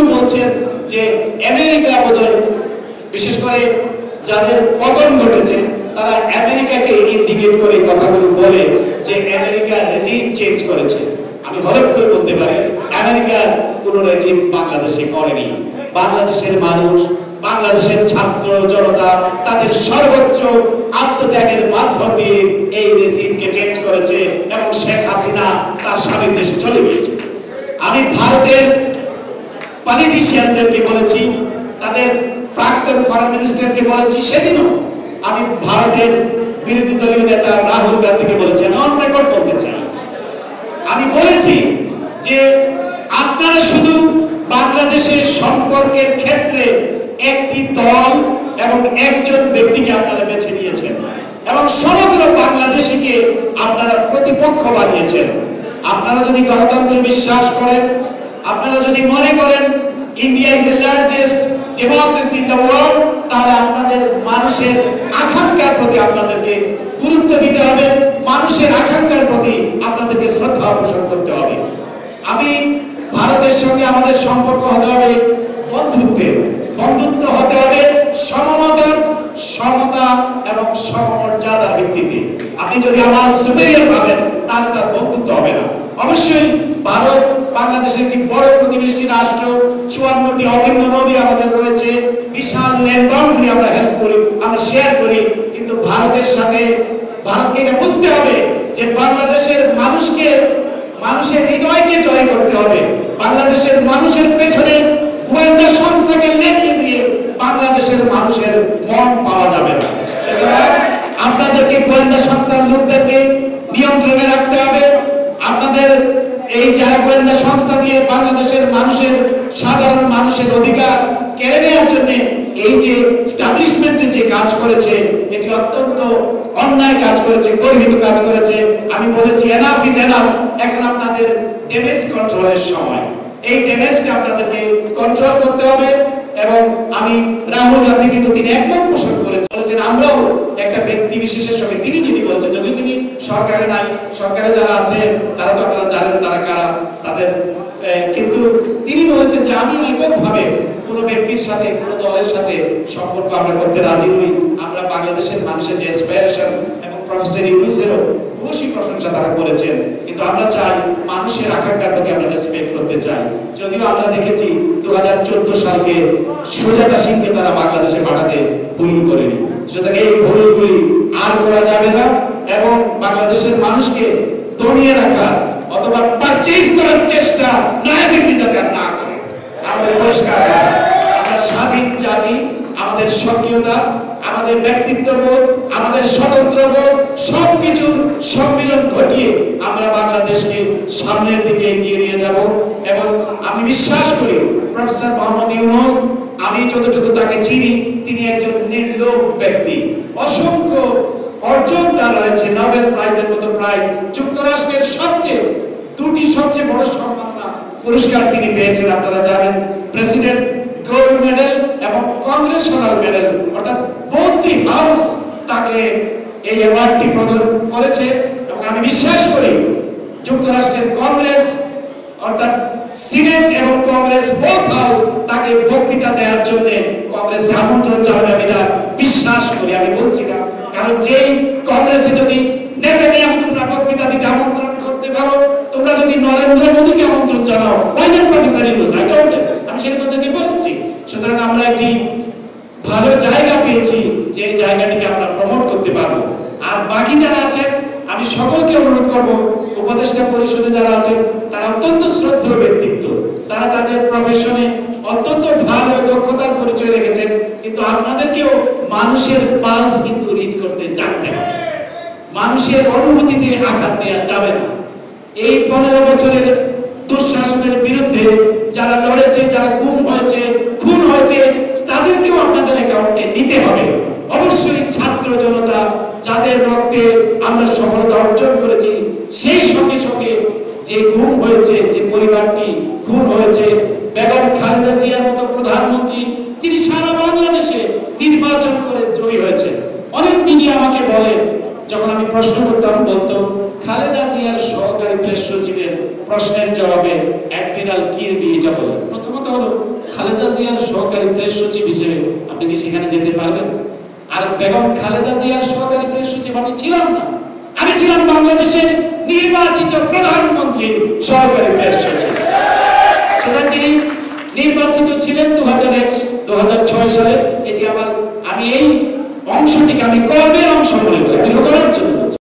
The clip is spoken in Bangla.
কেউ বলছেন যে আমেরিকা বোধহয়, বিশেষ করে যাদের পতন ঘটেছে তারা আমেরিকাকে ইন্ডিকেট করে কথাগুলো বলে যে আমেরিকা রেজিম চেঞ্জ করেছে। আমি হলফ করে বলতে পারি আমেরিকার কোন রেজিম বাংলাদেশে করেনি। বাংলাদেশের মানুষ, বাংলাদেশের ছাত্র জনতা তাদের সর্বোচ্চ আত্মত্যাগের মাধ্যম দিয়ে এই রেজিমকে চেঞ্জ করেছে এবং শেখ হাসিনা তার স্বামীর দেশে চলে গিয়েছে। আমি ভারতের পলিটিশিয়ানদেরকে বলেছি, তাদের প্রাক্তন ফরেন মিনিস্টারকে বলেছি, সেদিনও আমি ভারতের বিরোধী দলীয় নেতা রাহুল গান্ধীকে বলেছি, আমি অন রেকর্ড বলতে চাই, আমি বলেছি যে আপনারা শুধু বাংলাদেশের সম্পর্কের ক্ষেত্রে একটি দল এবং একজন ব্যক্তিকে আপনারা বেছে নিয়েছেন এবং সমগ্র বাংলাদেশকে আপনারা প্রতিপক্ষ বানিয়েছেন। আপনারা যদি গণতন্ত্রে বিশ্বাস করেন, আপনারা যদি মনে করেন India is the largest democracy in the world, তাহলে আপনাদের মানুষের আকাঙ্ক্ষার প্রতি আপনাদেরকে গুরুত্ব দিতে হবে, মানুষের আকাঙ্ক্ষার প্রতি আপনাদেরকে শ্রদ্ধা পোষণ করতে হবে। আমি ভারতের সঙ্গে আমাদের সম্পর্ক হতে হবে বন্ধুত্বের, বন্ধুত্ব হতে হবে সমমতের, সমতা এবং সমমর্যাদার ভিত্তিতে। আপনি যদি আমার সুপেরিয়র ভাবেন তাহলে তার বন্ধুত্ব হবে না। অবশ্যই ভারত বাংলাদেশের একটি বড় প্রতিবেশী রাষ্ট্র, 54টি অভিন্ন নদী আমাদের রয়েছে, বিশাল ল্যান্ড বাউন্ডারি আমরা হেল্প করি, আমরা শেয়ার করি, কিন্তু ভারতের সাথে ভারতকে এটা বুঝতে হবে যে বাংলাদেশের মানুষকে, মানুষের হৃদয়কে জয় করতে হবে। বাংলাদেশের মানুষের পেছনে গোয়েন্দা সংস্থাকে লেগে দিয়ে বাংলাদেশের মানুষের মন পাওয়া যাবে না। সুতরাং আপনাদেরকে গোয়েন্দা সংস্থার লোকদেরকে নিয়ন্ত্রণে রাখতে হবে। আপনাদের এই যারা গোয়েন্দা সংস্থা দিয়ে বাংলাদেশের মানুষের, সাধারণ মানুষের অধিকার কেড়ে নেওয়ার জন্য এই যে এস্টাবলিশমেন্টে যে কাজ করেছে, এটি অত্যন্ত অন্যায় কাজ করেছে, গর্হিত কাজ করেছে। আমি বলেছি এনাফ ইজ এনাফ, এখন আপনাদের ড্যামেজ কন্ট্রোলের সময়। এই ড্যামেজকে আপনাদেরকে কন্ট্রোল করতে হবে। এবং আমি রাহুল গান্ধী কিন্তু তিনি একমত পোষণ করেছেন, আমরাও একটা ব্যক্তি বিশেষের সঙ্গে তিনি যেটি বলেছেন, যদি তিনি সরকারে নাই, সরকারে যারা আছে তারা তো আপনারা জানেন তারা কারা, তাদের কিন্তু তিনি বলেছেন যে আমি এককভাবে কোনো ব্যক্তির সাথে, কোনো দলের সাথে সম্পর্ক আমরা করতে রাজি নই। আমরা বাংলাদেশের মানুষের যে অ্যাসপিরেশন এবং প্রফেসর ইউনূসেরও খুশি প্রশংসা তারা করেছেন, কিন্তু আমরা চাই মানুষের আকাঙ্ক্ষার প্রতি আমরা রেসপেক্ট করতে চাই। যদিও আমরা দেখেছি 2014 সালকে সুজাতা সিংকে তারা বাংলাদেশে পাঠাতে ভুল করেনি, সুতরাং এই ভুলগুলি আর করা যাবে না এবং বাংলাদেশের মানুষকে দমিয়ে রাখার অথবা পারচেজ করার চেষ্টা নয়াদিল্লি যাতে আর না করে। আমাদের পরিষ্কার, আমরা স্বাধীন জাতি, আমাদের স্বকীয়তা, আমাদের ব্যক্তিত্ববোধ, আমাদের স্বতন্ত্রবোধ সবকিছুর সম্মিলন ঘটিয়ে আমরা বাংলাদেশকে সামনের দিকে এগিয়ে নিয়ে যাব। এবং আমি বিশ্বাস করি প্রফেসর মোহাম্মদ ইউনূস, আমি যতটুকু তাকে চিনি, তিনি একজন নির্লোভ ব্যক্তি। অসংখ্য অর্জন তার রয়েছে, নোবেল প্রাইজের মতো প্রাইজ, যুক্তরাষ্ট্রের দুটি সবচেয়ে বড় সম্মাননা পুরস্কার তিনি পেয়েছেন, আপনারা জানেন, প্রেসিডেন্ট গোল্ড মেডেল এবং কংগ্রেশনাল মেডেল, অর্থাৎ বোথ দি হাউস তাকে এই অ্যাওয়ার্ডটি প্রদান করেছে। এবং আমি বিশ্বাস করি যুক্তরাষ্ট্রের কংগ্রেস অর্থাৎ সিনেট এবং কংগ্রেস বোথ হাউস তাকে বক্তৃতা দেওয়ার জন্য কংগ্রেসে আমন্ত্রণ জানাবে, আমি এটা বিশ্বাস করি। আমি বলছি না, কারণ যেই কংগ্রেসে যদি নেতানিয়াহু তোমরা বক্তৃতা দিতে আমন্ত্রণ করতে পারো, তোমরা যদি নরেন্দ্র মোদীকে আমন্ত্রণ জানাও, why not professor Yunus? I told them, আমি সেটা তাদেরকে বলেছি। সুতরাং আমরা একটি ভালো জায়গা পেয়েছি, যে জায়গাটিকে আমরা প্রমোট করতে পারবো। আর বাকি যারা আছেন, আমি সকলকে অনুরোধ করব, উপদেষ্টা পরিষদে যারা আছেন তারা অত্যন্ত শ্রদ্ধেয় ব্যক্তিত্ব, তারা তাদের প্রফেশনে অত্যন্ত ভালো দক্ষতার পরিচয় রেখেছেন, কিন্তু আপনাদেরকেও মানুষের পালস কিন্তু রিড করতে জানতে হবে। মানুষের অনুভূতি দিয়ে আঘাত দেওয়া যাবে না। এই 15 বছরের দুঃশাসনের বিরুদ্ধে যারা লড়েছে, যারা গুম হয়েছে, খুন হয়েছে, তাদেরকেও আপনাদের অ্যাকাউন্টে নিতে হবে। অবশ্যই ছাত্র জনতা যাদের রক্তে আমরা সফলতা অর্জন করেছি, সেই সঙ্গে সঙ্গে যে গুম হয়েছে, যে পরিবারটি খুন হয়েছে, বেগম খালেদা জিয়ার মতো প্রধানমন্ত্রী, যিনি সারা বাংলাদেশে নির্বাচন করে জয়ী হয়েছে। অনেক মিডিয়া আমাকে বলে, যখন আমি প্রশ্ন করতাম বলতো খালেদা জিয়ার সহকারী প্রেস সচিবের প্রশ্নের জবাবে অ্যাডমিরাল কিরবি এটা বলে। প্রথমত হলো প্রেস সচিব হিসেবে আপনি কি সেখানে যেতে পারবেন? আর বেগম খালেদা জিয়ার সহকারী প্রেস সচিব আমি ছিলাম না, আমি ছিলাম বাংলাদেশের নির্বাচিত প্রধানমন্ত্রীর সহকারী প্রেস সচিব। সুতরাং তিনি নির্বাচিত ছিলেন 2006 সালে। এটি আমার, আমি এই অংশটিকে আমি গর্বের অংশ মনে করি, করার জন্য